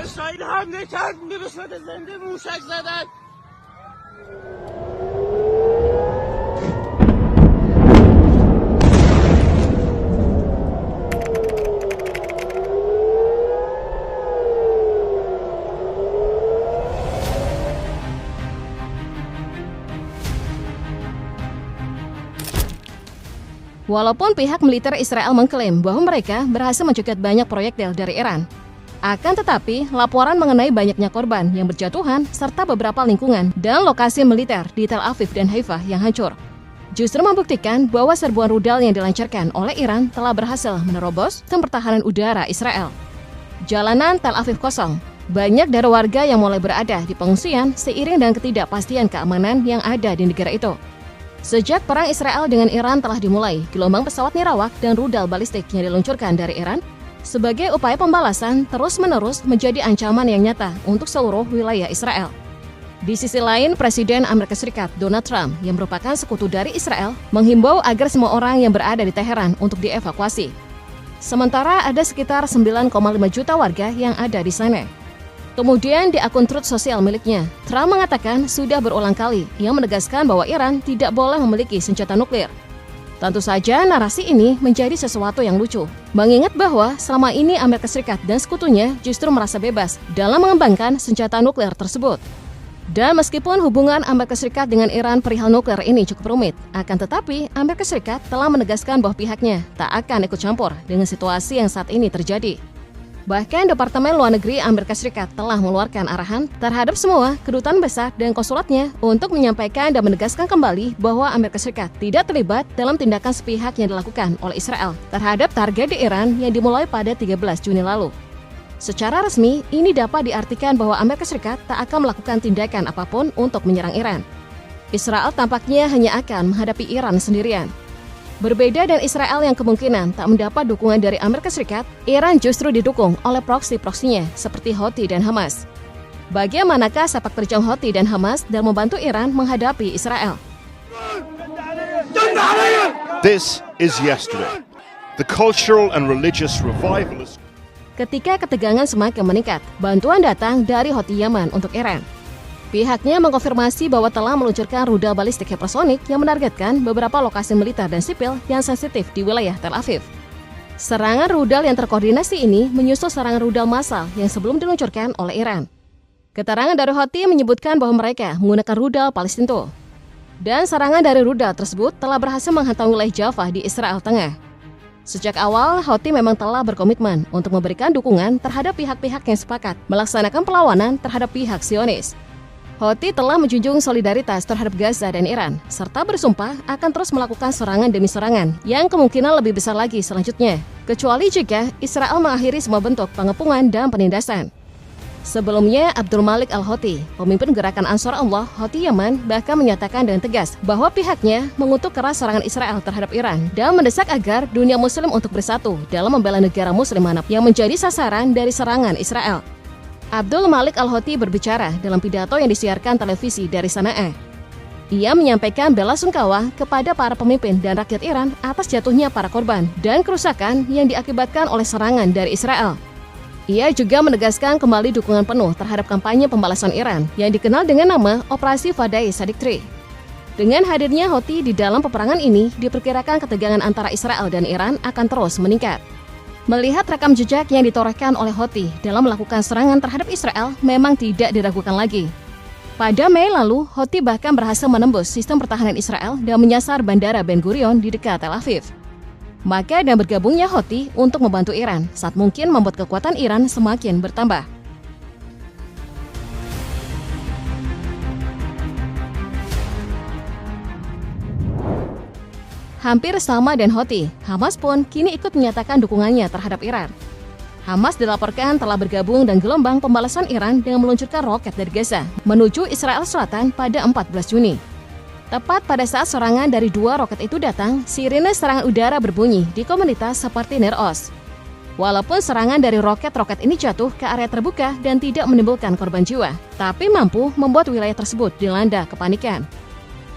اسرائیل حمله کرد به صورت زنده موشک زدن. Walaupun pihak militer Israel mengklaim bahwa mereka berhasil mencegat banyak proyektil dari Iran, akan tetapi laporan mengenai banyaknya korban yang berjatuhan serta beberapa lingkungan dan lokasi militer di Tel Aviv dan Haifa yang hancur justru membuktikan bahwa serbuan rudal yang dilancarkan oleh Iran telah berhasil menerobos sistem pertahanan udara Israel. Jalanan Tel Aviv kosong. Banyak dari warga yang mulai berada di pengungsian seiring dengan ketidakpastian keamanan yang ada di negara itu. Sejak perang Israel dengan Iran telah dimulai, gelombang pesawat nirawak dan rudal balistik yang diluncurkan dari Iran sebagai upaya pembalasan terus-menerus menjadi ancaman yang nyata untuk seluruh wilayah Israel. Di sisi lain, Presiden Amerika Serikat Donald Trump yang merupakan sekutu dari Israel menghimbau agar semua orang yang berada di Teheran untuk dievakuasi. Sementara ada sekitar 9,5 juta warga yang ada di sana. Kemudian di akun Truth sosial miliknya, Trump mengatakan sudah berulang kali ia menegaskan bahwa Iran tidak boleh memiliki senjata nuklir. Tentu saja narasi ini menjadi sesuatu yang lucu, mengingat bahwa selama ini Amerika Serikat dan sekutunya justru merasa bebas dalam mengembangkan senjata nuklir tersebut. Dan meskipun hubungan Amerika Serikat dengan Iran perihal nuklir ini cukup rumit, akan tetapi Amerika Serikat telah menegaskan bahwa pihaknya tak akan ikut campur dengan situasi yang saat ini terjadi. Bahkan Departemen Luar Negeri Amerika Serikat telah mengeluarkan arahan terhadap semua kedutaan besar dan konsulatnya untuk menyampaikan dan menegaskan kembali bahwa Amerika Serikat tidak terlibat dalam tindakan sepihak yang dilakukan oleh Israel terhadap target di Iran yang dimulai pada 13 Juni lalu. Secara resmi, ini dapat diartikan bahwa Amerika Serikat tak akan melakukan tindakan apapun untuk menyerang Iran. Israel tampaknya hanya akan menghadapi Iran sendirian. Berbeda dengan Israel yang kemungkinan tak mendapat dukungan dari Amerika Serikat, Iran justru didukung oleh proksi-proksinya seperti Houthi dan Hamas. Bagaimanakah sepak terjang Houthi dan Hamas dalam membantu Iran menghadapi Israel? This is yesterday. The cultural and religious revival is... Ketika ketegangan semakin meningkat, bantuan datang dari Houthi Yaman untuk Iran. Pihaknya mengkonfirmasi bahwa telah meluncurkan rudal balistik hipersonik yang menargetkan beberapa lokasi militer dan sipil yang sensitif di wilayah Tel Aviv. Serangan rudal yang terkoordinasi ini menyusul serangan rudal massal yang sebelum diluncurkan oleh Iran. Keterangan dari Houthi menyebutkan bahwa mereka menggunakan rudal Palestina. Dan serangan dari rudal tersebut telah berhasil menghantam wilayah Jaffa di Israel Tengah. Sejak awal, Houthi memang telah berkomitmen untuk memberikan dukungan terhadap pihak-pihak yang sepakat melaksanakan perlawanan terhadap pihak Zionis. Houthi telah menjunjung solidaritas terhadap Gaza dan Iran, serta bersumpah akan terus melakukan serangan demi serangan yang kemungkinan lebih besar lagi selanjutnya, kecuali jika Israel mengakhiri semua bentuk pengepungan dan penindasan. Sebelumnya, Abdul Malik Al-Houthi, pemimpin gerakan Ansar Allah Houthi Yaman, bahkan menyatakan dengan tegas bahwa pihaknya mengutuk keras serangan Israel terhadap Iran dan mendesak agar dunia muslim untuk bersatu dalam membela negara muslim manapun yang menjadi sasaran dari serangan Israel. Abdul Malik Al-Houthi berbicara dalam pidato yang disiarkan televisi dari Sana'a. Ia menyampaikan bela sungkawa kepada para pemimpin dan rakyat Iran atas jatuhnya para korban dan kerusakan yang diakibatkan oleh serangan dari Israel. Ia juga menegaskan kembali dukungan penuh terhadap kampanye pembalasan Iran yang dikenal dengan nama Operasi Fadai Sadiq III. Dengan hadirnya Houthi di dalam peperangan ini, diperkirakan ketegangan antara Israel dan Iran akan terus meningkat. Melihat rekam jejak yang ditorehkan oleh Houthi dalam melakukan serangan terhadap Israel memang tidak diragukan lagi. Pada Mei lalu, Houthi bahkan berhasil menembus sistem pertahanan Israel dan menyasar Bandara Ben Gurion di dekat Tel Aviv. Maka dan bergabungnya Houthi untuk membantu Iran saat mungkin membuat kekuatan Iran semakin bertambah. Hampir sama dengan Houthi, Hamas pun kini ikut menyatakan dukungannya terhadap Iran. Hamas dilaporkan telah bergabung dan gelombang pembalasan Iran dengan meluncurkan roket dari Gaza menuju Israel Selatan pada 14 Juni. Tepat pada saat serangan dari dua roket itu datang, sirine serangan udara berbunyi di komunitas seperti Ner Oz. Walaupun serangan dari roket-roket ini jatuh ke area terbuka dan tidak menimbulkan korban jiwa, tapi mampu membuat wilayah tersebut dilanda kepanikan.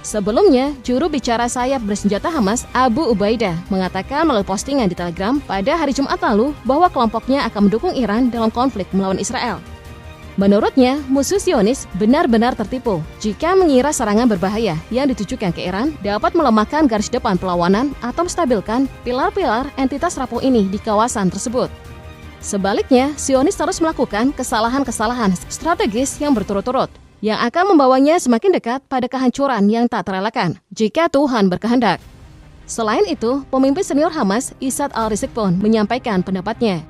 Sebelumnya, juru bicara sayap bersenjata Hamas, Abu Ubaidah, mengatakan melalui postingan di Telegram pada hari Jumat lalu bahwa kelompoknya akan mendukung Iran dalam konflik melawan Israel. Menurutnya, musuh Zionis benar-benar tertipu jika mengira serangan berbahaya yang ditujukan ke Iran dapat melemahkan garis depan perlawanan atau menstabilkan pilar-pilar entitas rapuh ini di kawasan tersebut. Sebaliknya, Zionis terus melakukan kesalahan-kesalahan strategis yang berturut-turut yang akan membawanya semakin dekat pada kehancuran yang tak terelakkan jika Tuhan berkehendak. Selain itu, pemimpin senior Hamas, Issad al-Rizik pun menyampaikan pendapatnya.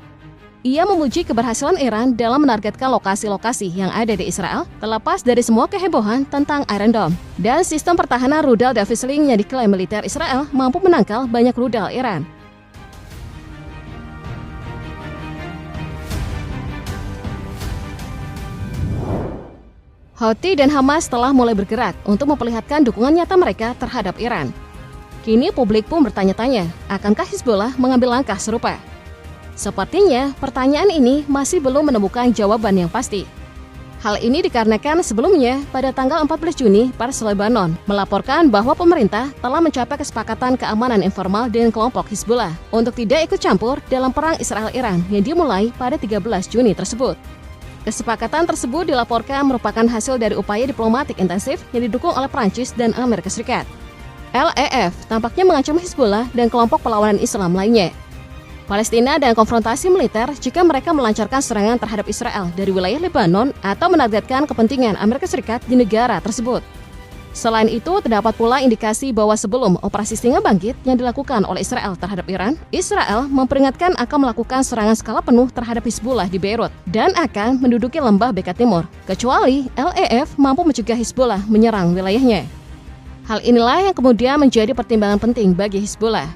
Ia memuji keberhasilan Iran dalam menargetkan lokasi-lokasi yang ada di Israel, terlepas dari semua kehebohan tentang Iron Dome dan sistem pertahanan rudal David's Sling yang diklaim militer Israel mampu menangkal banyak rudal Iran. Houthi dan Hamas telah mulai bergerak untuk memperlihatkan dukungan nyata mereka terhadap Iran. Kini publik pun bertanya-tanya, akankah Hizbullah mengambil langkah serupa? Sepertinya, pertanyaan ini masih belum menemukan jawaban yang pasti. Hal ini dikarenakan sebelumnya, pada tanggal 14 Juni, Pers Lebanon melaporkan bahwa pemerintah telah mencapai kesepakatan keamanan informal dengan kelompok Hizbullah untuk tidak ikut campur dalam perang Israel-Iran yang dimulai pada 13 Juni tersebut. Kesepakatan tersebut dilaporkan merupakan hasil dari upaya diplomatik intensif yang didukung oleh Prancis dan Amerika Serikat. LEF tampaknya mengancam Hizbullah dan kelompok perlawanan Islam lainnya. Palestina dan konfrontasi militer jika mereka melancarkan serangan terhadap Israel dari wilayah Lebanon atau menargetkan kepentingan Amerika Serikat di negara tersebut. Selain itu, terdapat pula indikasi bahwa sebelum operasi Singa Bangkit yang dilakukan oleh Israel terhadap Iran, Israel memperingatkan akan melakukan serangan skala penuh terhadap Hizbullah di Beirut dan akan menduduki lembah Bekaa Timur, kecuali LEF mampu mencegah Hizbullah menyerang wilayahnya. Hal inilah yang kemudian menjadi pertimbangan penting bagi Hizbullah.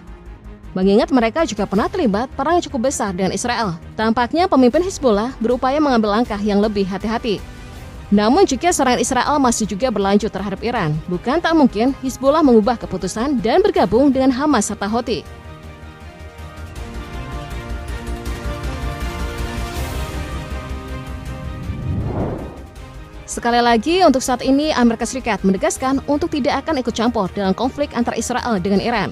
Mengingat mereka juga pernah terlibat perang yang cukup besar dengan Israel, tampaknya pemimpin Hizbullah berupaya mengambil langkah yang lebih hati-hati. Namun jika serangan Israel masih juga berlanjut terhadap Iran, bukan tak mungkin Hizbullah mengubah keputusan dan bergabung dengan Hamas serta Houthi. Sekali lagi, untuk saat ini Amerika Serikat menegaskan untuk tidak akan ikut campur dalam konflik antara Israel dengan Iran.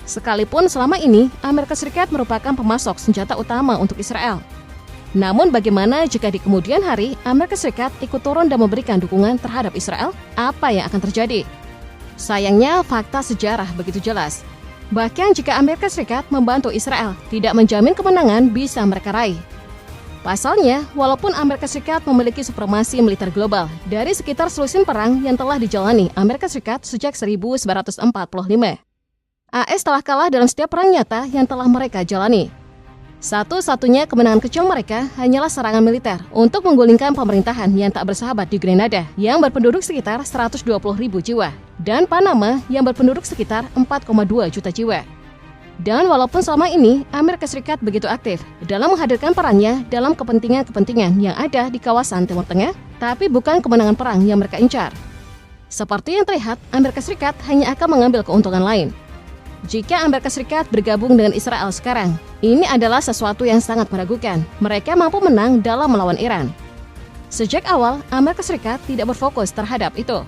Sekalipun selama ini Amerika Serikat merupakan pemasok senjata utama untuk Israel. Namun bagaimana jika di kemudian hari Amerika Serikat ikut turun dan memberikan dukungan terhadap Israel? Apa yang akan terjadi? Sayangnya fakta sejarah begitu jelas. Bahkan jika Amerika Serikat membantu Israel, tidak menjamin kemenangan bisa mereka raih. Pasalnya, walaupun Amerika Serikat memiliki supremasi militer global dari sekitar selusin perang yang telah dijalani Amerika Serikat sejak 1945, AS telah kalah dalam setiap perang nyata yang telah mereka jalani. Satu-satunya kemenangan kecil mereka hanyalah serangan militer untuk menggulingkan pemerintahan yang tak bersahabat di Grenada yang berpenduduk sekitar 120.000 jiwa dan Panama yang berpenduduk sekitar 4,2 juta jiwa. Dan walaupun selama ini Amerika Serikat begitu aktif dalam menghadirkan perannya dalam kepentingan-kepentingan yang ada di kawasan Timur Tengah, tapi bukan kemenangan perang yang mereka incar. Seperti yang terlihat, Amerika Serikat hanya akan mengambil keuntungan lain. Jika Amerika Serikat bergabung dengan Israel sekarang, ini adalah sesuatu yang sangat meragukan. Mereka mampu menang dalam melawan Iran. Sejak awal, Amerika Serikat tidak berfokus terhadap itu.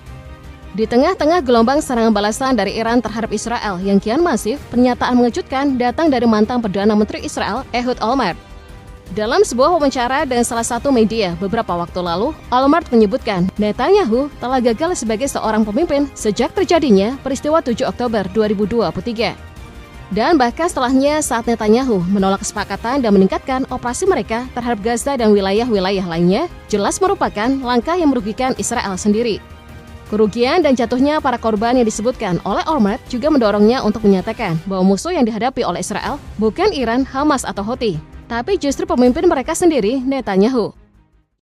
Di tengah-tengah gelombang serangan balasan dari Iran terhadap Israel yang kian masif, pernyataan mengejutkan datang dari mantan Perdana Menteri Israel, Ehud Olmert. Dalam sebuah wawancara dengan salah satu media beberapa waktu lalu, Olmert menyebutkan Netanyahu telah gagal sebagai seorang pemimpin sejak terjadinya peristiwa 7 Oktober 2023. Dan bahkan setelahnya saat Netanyahu menolak kesepakatan dan meningkatkan operasi mereka terhadap Gaza dan wilayah-wilayah lainnya, jelas merupakan langkah yang merugikan Israel sendiri. Kerugian dan jatuhnya para korban yang disebutkan oleh Olmert juga mendorongnya untuk menyatakan bahwa musuh yang dihadapi oleh Israel bukan Iran, Hamas, atau Houthi, tapi justru pemimpin mereka sendiri, Netanyahu.